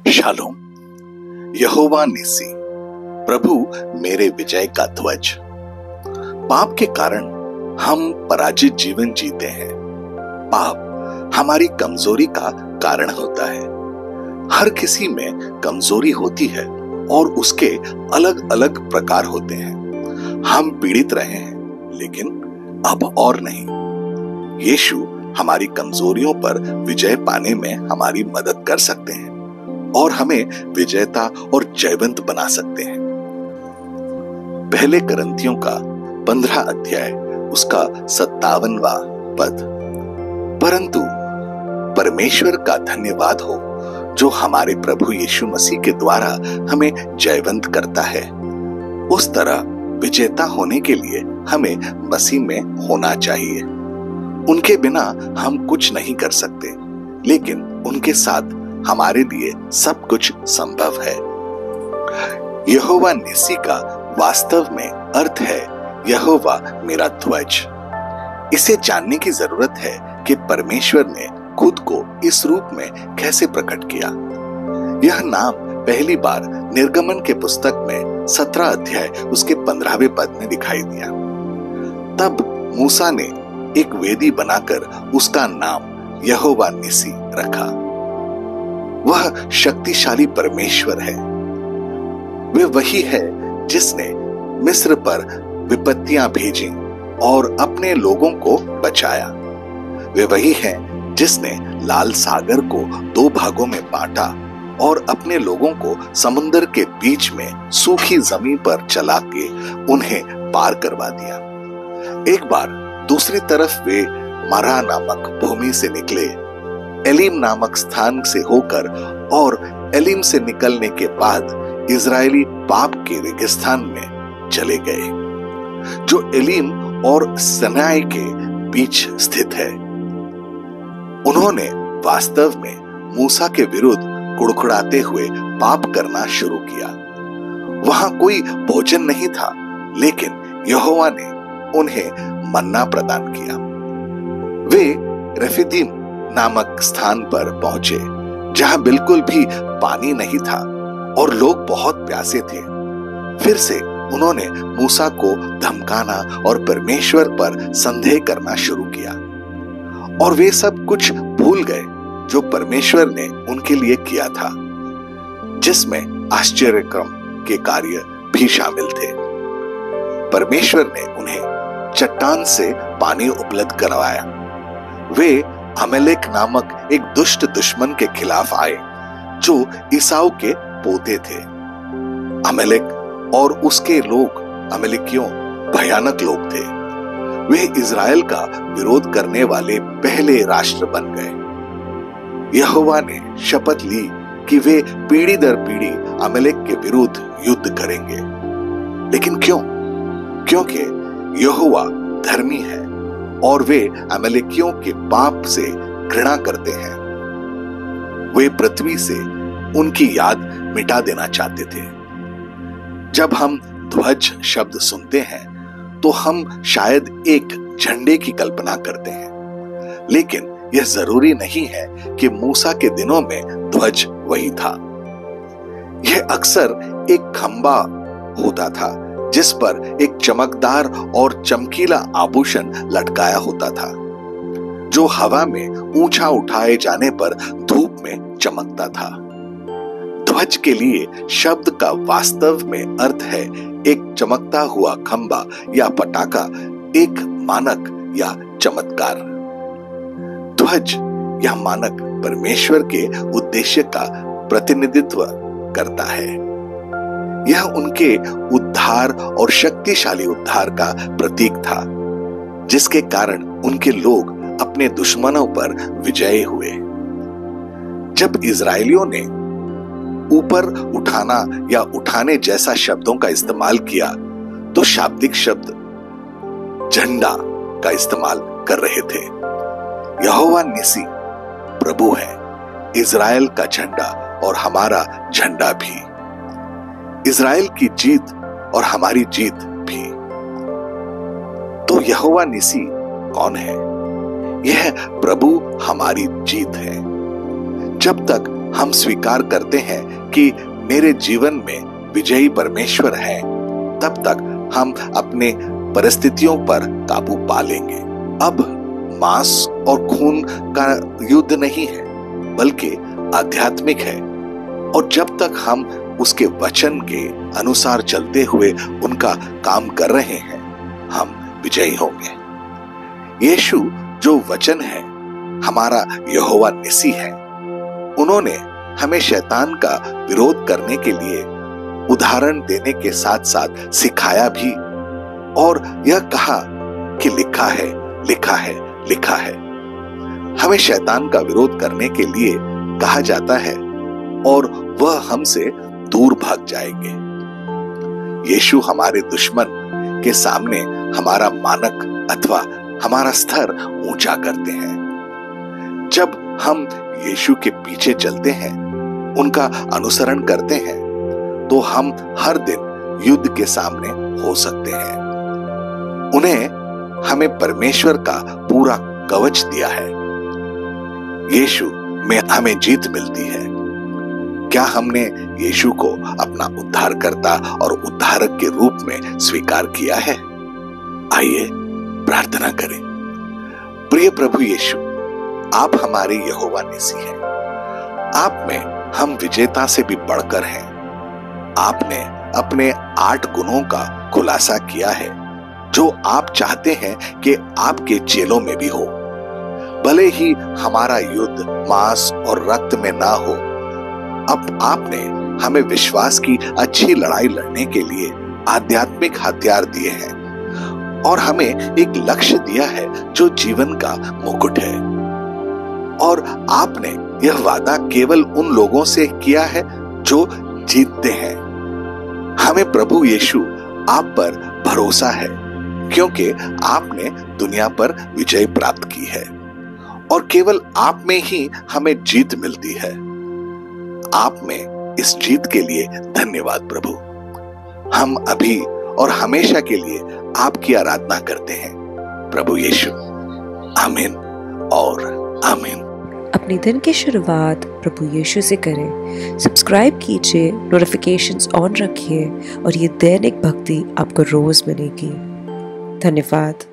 Shalom. यहोवा निसी, प्रभु मेरे विजय का ध्वज। पाप के कारण हम पराजित जीवन जीते हैं। पाप हमारी कमजोरी का कारण होता है। हर किसी में कमजोरी होती है और उसके अलग अलग प्रकार होते हैं। हम पीड़ित रहे हैं, लेकिन अब और नहीं। यीशु हमारी कमजोरियों पर विजय पाने में हमारी मदद कर सकते हैं और हमें विजेता और जयवंत बना सकते हैं। पहले करंथियों का 15 अध्याय उसका 57वां पद। परंतु परमेश्वर का धन्यवाद हो जो हमारे प्रभु यीशु मसीह के द्वारा हमें जयवंत करता है। उस तरह विजेता होने के लिए हमें मसीह में होना चाहिए। उनके बिना हम कुछ नहीं कर सकते, लेकिन उनके साथ हमारे लिए सब कुछ संभव है। यहोवा निसी का वास्तव में अर्थ है यहोवा मेरा ध्वज। इसे जानने की जरूरत है कि परमेश्वर ने खुद को इस रूप में कैसे प्रकट किया। यह नाम पहली बार निर्गमन के पुस्तक में 17 अध्याय उसके 15वें पद में दिखाई दिया। तब मूसा ने एक वेदी बनाकर उसका नाम यहोवा निसी रखा। वह शक्तिशाली परमेश्वर है। वे वही है जिसने मिस्र पर विपत्तियां भेजी और अपने लोगों को बचाया। वे वही है जिसने लाल सागर को 2 भागों में बांटा और अपने लोगों को समुद्र के बीच में सूखी जमीन पर चला के उन्हें पार करवा दिया। एक बार दूसरी तरफ वे मरा नामक भूमि से निकले, एलीम नामक स्थान से होकर और एलीम से निकलने के बाद इजरायली पाप के रेगिस्तान में चले गए, जो एलीम और सनाई के बीच स्थित है। उन्होंने वास्तव में मूसा के विरुद्ध कुड़कुड़ाते हुए पाप करना शुरू किया। वहां कोई भोजन नहीं था, लेकिन यहोवा ने उन्हें मन्ना प्रदान किया। वे रेफिदीम नामक स्थान पर पहुंचे, जहां बिल्कुल भी पानी नहीं था और लोग बहुत प्यासे थे। फिर से उन्होंने मूसा को धमकाना और परमेश्वर पर संदेह करना शुरू किया, और वे सब कुछ भूल गए जो परमेश्वर ने उनके लिए किया था, जिसमें आश्चर्यक्रम के कार्य भी शामिल थे। परमेश्वर ने उन्हें चट्टान से पानी उपलब्ध करवाया। वे अमेलेक नामक एक दुष्ट दुश्मन के खिलाफ आए, जो ईसाऊ के पोते थे। अमेलेक और उसके लोग अमेलेकियों भयानक लोग थे। वे इजराइल का विरोध करने वाले पहले राष्ट्र बन गए। यहोवा ने शपथ ली कि वे पीढ़ी दर पीढ़ी अमेलेक के विरुद्ध युद्ध करेंगे। लेकिन क्यों? क्योंकि यहोवा धर्मी है और वे अमेलेकियों के पाप से घृणा करते हैं। वे पृथ्वी से उनकी याद मिटा देना चाहते थे। जब हम ध्वज शब्द सुनते हैं तो हम शायद एक झंडे की कल्पना करते हैं, लेकिन यह जरूरी नहीं है कि मूसा के दिनों में ध्वज वही था। यह अक्सर एक खंबा होता था जिस पर एक चमकदार और चमकीला आभूषण लटकाया होता था, जो हवा में ऊंचा उठाए जाने पर धूप में चमकता था। ध्वज के लिए शब्द का वास्तव में अर्थ है एक चमकता हुआ खंबा या पटाखा, एक मानक या चमत्कार। ध्वज या मानक परमेश्वर के उद्देश्य का प्रतिनिधित्व करता है। यह उनके उद्धार और शक्तिशाली उद्धार का प्रतीक था, जिसके कारण उनके लोग अपने दुश्मनों पर विजयी हुए। जब इजरायलियों ने ऊपर उठाना या उठाने जैसा शब्दों का इस्तेमाल किया, तो शाब्दिक शब्द झंडा का इस्तेमाल कर रहे थे। यहोवा निसी प्रभु है, इजराइल का झंडा और हमारा झंडा भी। इजराइल की जीत और हमारी जीत भी। तो यहोवा निसी कौन है? यह प्रभु हमारी जीत है। जब तक हम स्वीकार करते हैं कि मेरे जीवन में विजयी परमेश्वर है, तब तक हम अपने परिस्थितियों पर काबू पा लेंगे। अब मांस और खून का युद्ध नहीं है, बल्कि आध्यात्मिक है, और जब तक हम उसके वचन के अनुसार चलते हुए उनका काम कर रहे हैं, हम विजयी होंगे। यीशु जो वचन है, हमारा यहोवा निसी है, उन्होंने हमें शैतान का विरोध करने के लिए उदाहरण देने के साथ साथ सिखाया भी, और यह कहा कि लिखा है, लिखा है, लिखा है। हमें शैतान का विरोध करने के लिए कहा जाता है और वह हमसे दूर भाग जाएंगे। यीशु हमारे दुश्मन के सामने हमारा मानक अथवा हमारा स्तर ऊंचा करते हैं। जब हम यीशु के पीछे चलते हैं, उनका अनुसरण करते हैं, तो हम हर दिन युद्ध के सामने हो सकते हैं। उन्हें हमें परमेश्वर का पूरा कवच दिया है। यीशु में हमें जीत मिलती है। क्या हमने यीशु को अपना उद्धारकर्ता और उद्धारक के रूप में स्वीकार किया है? आइए प्रार्थना करें। प्रिय प्रभु यीशु, आप हमारे यहोवा निसी हैं। आप में हम विजेता से भी बढ़कर हैं। आपने अपने 8 गुणों का खुलासा किया है, जो आप चाहते हैं कि आपके चेलों में भी हो। भले ही हमारा युद्ध मांस और रक्त में ना हो, अब आपने हमें विश्वास की अच्छी लड़ाई लड़ने के लिए आध्यात्मिक हथियार दिए हैं, और हमें एक लक्ष्य दिया है जो जीवन का मुकुट है। और आपने यह वादा केवल उन लोगों से किया है जो जीतते हैं। हमें प्रभु यीशु आप पर भरोसा है, क्योंकि आपने दुनिया पर विजय प्राप्त की है, और केवल आप में ही हमें जीत मिलती है। आप में इस जीत के लिए धन्यवाद प्रभु। हम अभी और हमेशा के लिए आपकी आराधना करते हैं प्रभु यीशु। आमीन और आमीन। अपने दिन की शुरुआत प्रभु यीशु से करें। सब्सक्राइब कीजिए, नोटिफिकेशंस ऑन रखिए, और ये दैनिक भक्ति आपको रोज मिलेगी। धन्यवाद।